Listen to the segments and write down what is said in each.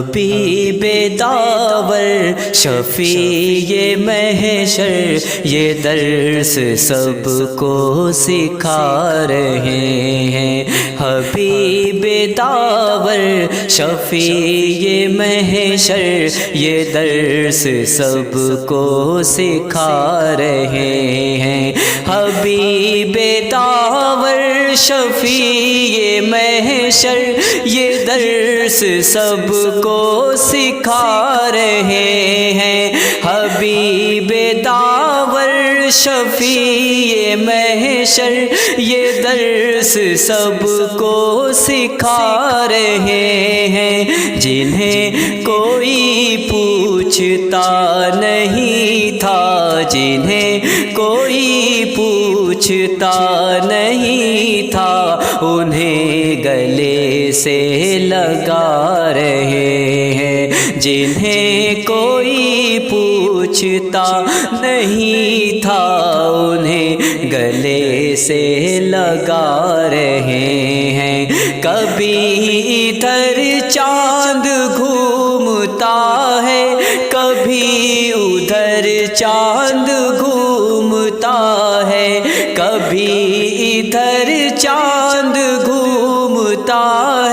حبیب داور شفیع محشر یہ درس سب کو سکھا رہے ہیں۔ حبیب داور شفیع محشر یہ درس سب کو سکھا رہے ہیں۔ حبیب داور شفیع محشر یہ درس سب کو سکھا رہے ہیں۔ حبیب داور شفیع محشر یہ درس سب کو سکھا رہے ہیں۔ جنہیں کوئی پوچھتا نہیں تھا، جنہیں کوئی پوچھتا نہیں تھا، انہیں گلے سے لگا رہے ہیں۔ جنہیں کوئی پوچھتا نہیں تھا، انہیں گلے سے لگا رہے ہیں۔ کبھی ادھر چاند گھومتا ہے، کبھی ادھر چاند گھومتا ہے، کبھی ادھر چاند گھومتا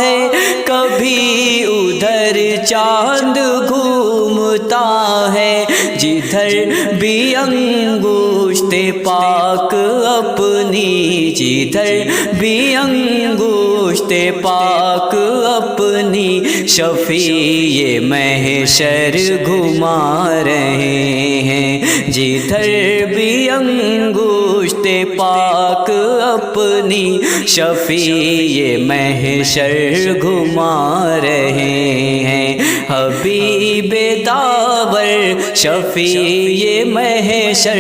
ہے، کبھی ادھر چاند گھومتا ہے۔ جدھر بھی انگشت پاک اپنی، جدھر بھی انگشت پاک اپنی، شفیع محشر گھما رہے ہیں۔ جدھر بھی انگشت پاک اپنی، شفیع محشر گھما رہے ہیں۔ حبیب داور شفیع محشر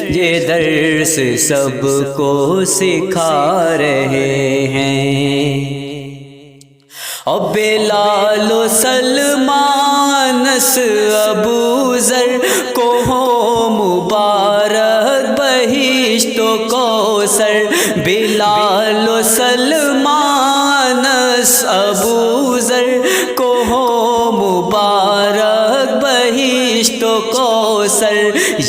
یہ درس سب کو سکھا رہے ہیں۔ اور بلال و سلمانس ابو ذر کو ہو مبارک بہشت و کوثر۔ بلال و سلمانس ابو ذر کو ہو مبارک بہشت و کوثر۔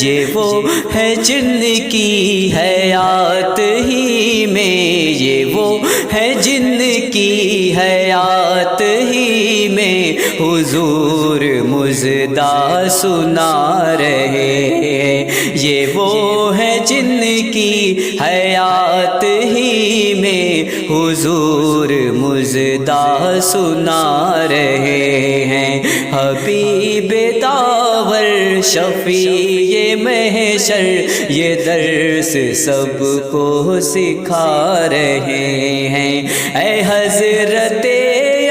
یہ وہ ہے جن کی حیات ہی میں، یہ وہ ہے جن کی حیات ہی میں حضور مژدہ سنا رہے ہیں۔ یہ وہ ہے جن کی حیات ہی میں حضور مژدہ سنا رہے ہیں۔ حبیب داور شفیع محشر یہ درس سب کو سکھا رہے ہیں۔ اے حضرت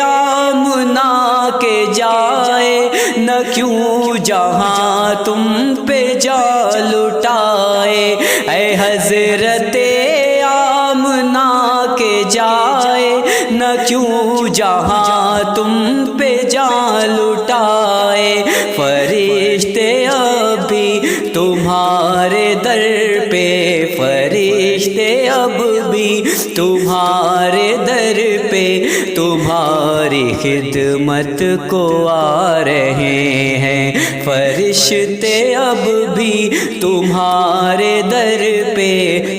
آمنہ کے جائے نہ کیوں جہاں تم پہ جا لٹائے۔ اے حضرت آمنہ کے جائے نہ کیوں جہاں تم پہ جا لٹائے۔ فرشتے اب بھی تمہارے در پہ، فرشتے اب بھی تمہارے در پہ تمہاری خدمت کو آ رہے ہیں۔ فرشتے اب بھی تمہارے در پہ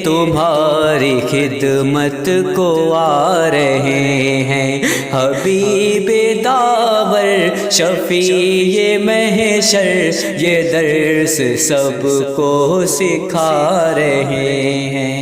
تمہاری خدمت کو آ رہے ہیں۔ حبیب داور شفیع محشر یہ درس سب کو سکھا رہے ہیں۔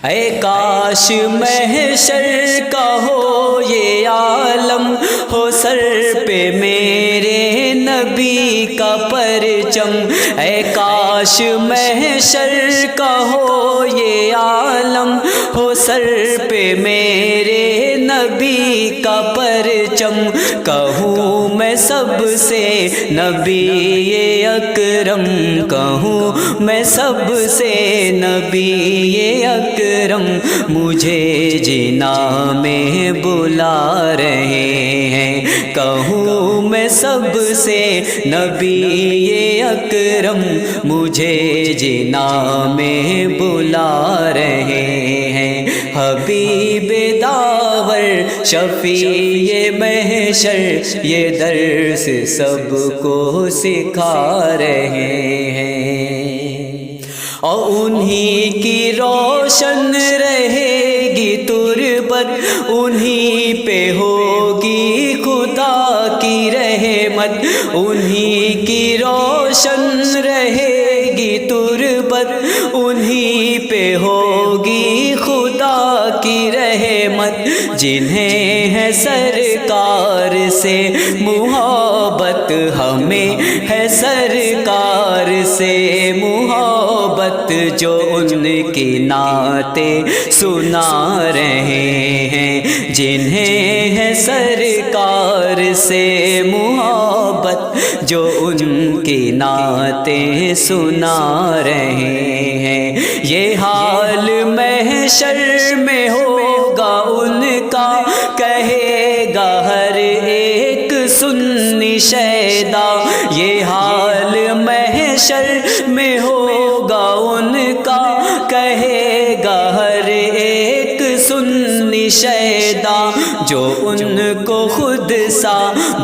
اے کاش محشر کا ہو یہ عالم، ہو سر پہ میرے نبی کا پرچم۔ اے کاش محشر کا ہو یہ عالم، ہو سر پہ میرے نبی کا پرچم۔ کہوں میں سب سے نبی اکرم، کہوں میں سب سے نبی اکرم، مجھے جنا میں بلا رہے ہیں۔ کہوں میں سب سے نبی اکرم، مجھے جنا میں بلا رہے ہیں۔ حبیب داور داور شفیع محشر یہ درس سب کو سکھا رہے ہیں، اور انہی کی روشن رہے گی تربت، انہی پہ ہوگی خدا کی رحمت، انہی کی روشن رہے گی تربت، انہی پہ ہوگی خدا کی رحمت، جنہیں ہے سرکار سے محبت، ہمیں ہے سرکار سے محبت، جو ان کی نعتیں سنا رہے ہیں، جنہیں ہے سرکار سے محبت، جو ان کی نعتیں سنا رہے ہیں، یہ حال محشر میں ہوگا ان کا، کہے گا ہر ایک سنی شیدا، یہ حال محشر میں ہوگا ان کا، کہے گا ہر ایک سنی شیدا، جو ان کو خود سا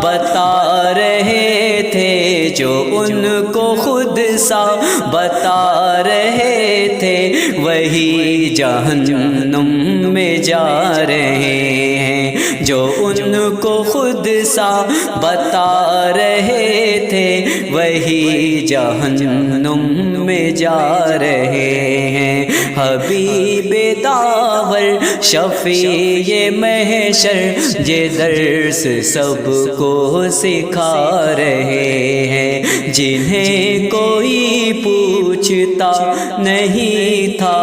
بتا رہے تھے، جو ان کو خود سا بتا رہے تھے، وہی جہنم میں جا رہے ہیں، جو ان کو خود سا بتا رہے تھے، وہی جہنم میں جا رہے ہیں، حبیب داور شفیع محشر یہ درس سب کو سکھا رہے ہیں، جنہیں کوئی پوچھتا نہیں تھا،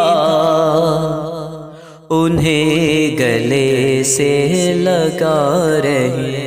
انہیں گلے سے لگا رہے ہیں۔